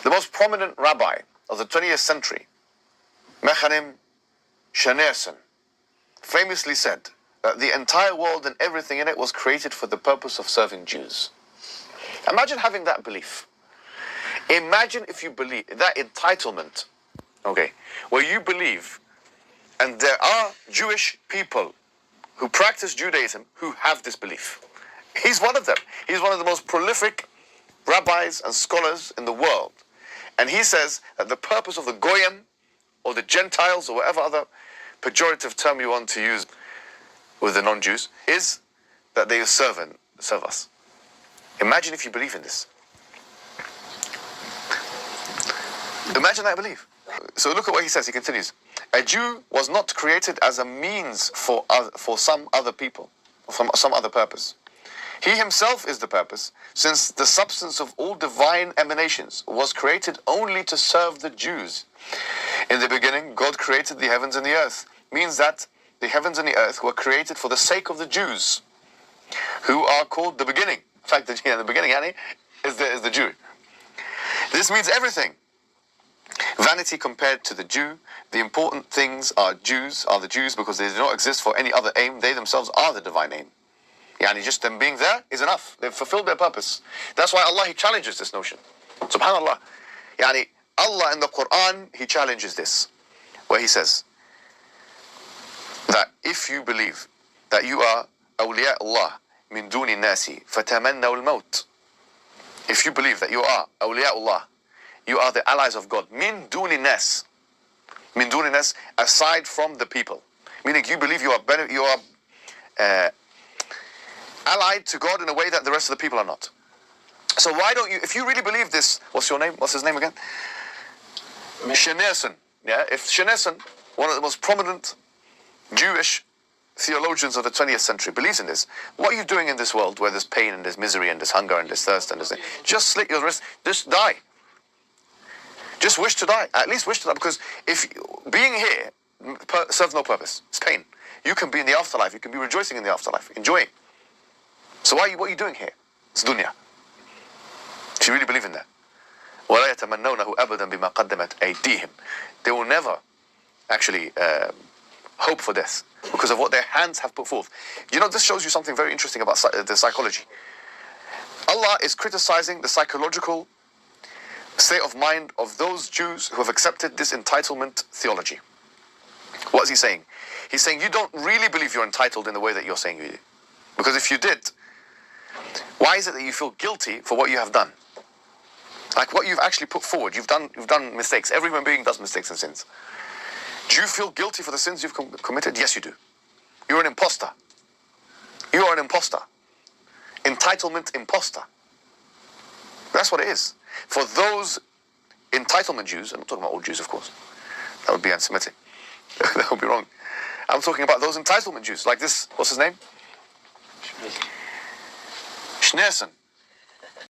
The most prominent rabbi of the 20th century, Mohammed, famously said that the entire world and everything in it was created for the purpose of serving Jews. Imagine having that belief. Imagine if you believe that entitlement, okay, where you believe, and there are Jewish people who practice Judaism who have this belief. He's one of them. He's one of the most prolific rabbis and scholars in the world. And he says that the purpose of the Goyim, or the Gentiles, or whatever other pejorative term you want to use with the non-Jews, is that they serve us. Imagine if you believe in this. Imagine that belief. So look at what he says. He continues. A Jew was not created as a means for some other people, for some other purpose. He himself is the purpose, since the substance of all divine emanations was created only to serve the Jews. In the beginning, God created the heavens and the earth. Means that the heavens and the earth were created for the sake of the Jews, who are called the beginning. In fact, the beginning, Yani, is the Jew. This means everything. Vanity compared to the Jew. The important things are the Jews, because they do not exist for any other aim. They themselves are the divine aim. Yani just them being there is enough. They've fulfilled their purpose. That's why Allah, He challenges this notion. SubhanAllah. Yani Allah in the Quran, He challenges this, where He says that if you believe that you are awliya Allah min duni nasi fatamannaw al-maut, if you believe that you are awliya Allah, you are the allies of God, min duni nas, aside from the people, meaning you believe you are allied to God in a way that the rest of the people are not. So why don't you, if you really believe this, what's your name? What's his name again? Schneerson. Yeah, if Schneerson, one of the most prominent Jewish theologians of the 20th century, believes in this, what are you doing in this world where there's pain and there's misery and there's hunger and there's thirst and there's thing? Just slit your wrist, just die. Just wish to die. At least wish to die, because if being here serves no purpose, it's pain. You can be in the afterlife, you can be rejoicing in the afterlife, enjoying. So what are you doing here? It's dunya. If you really believe in that. وَلَا يَتَمَنَّوْنَهُ أَبَدًا بِمَا قَدَّمَتْ أَيْدِيهِمْ. They will never actually hope for death because of what their hands have put forth. You know, this shows you something very interesting about the psychology. Allah is criticizing the psychological state of mind of those Jews who have accepted this entitlement theology. What is He saying? He's saying you don't really believe you're entitled in the way that you're saying you do. Because if you did, why is it that you feel guilty for what you have done? Like what you've actually put forward, you've done mistakes. Every human being does mistakes and sins. Do you feel guilty for the sins you've committed? Yes, you do. You're an imposter. You are an imposter. Entitlement imposter. That's what it is. For those entitlement Jews, I'm not talking about all Jews, of course. That would be anti-Semitic. That would be wrong. I'm talking about those entitlement Jews, like this, what's his name? Schneerson.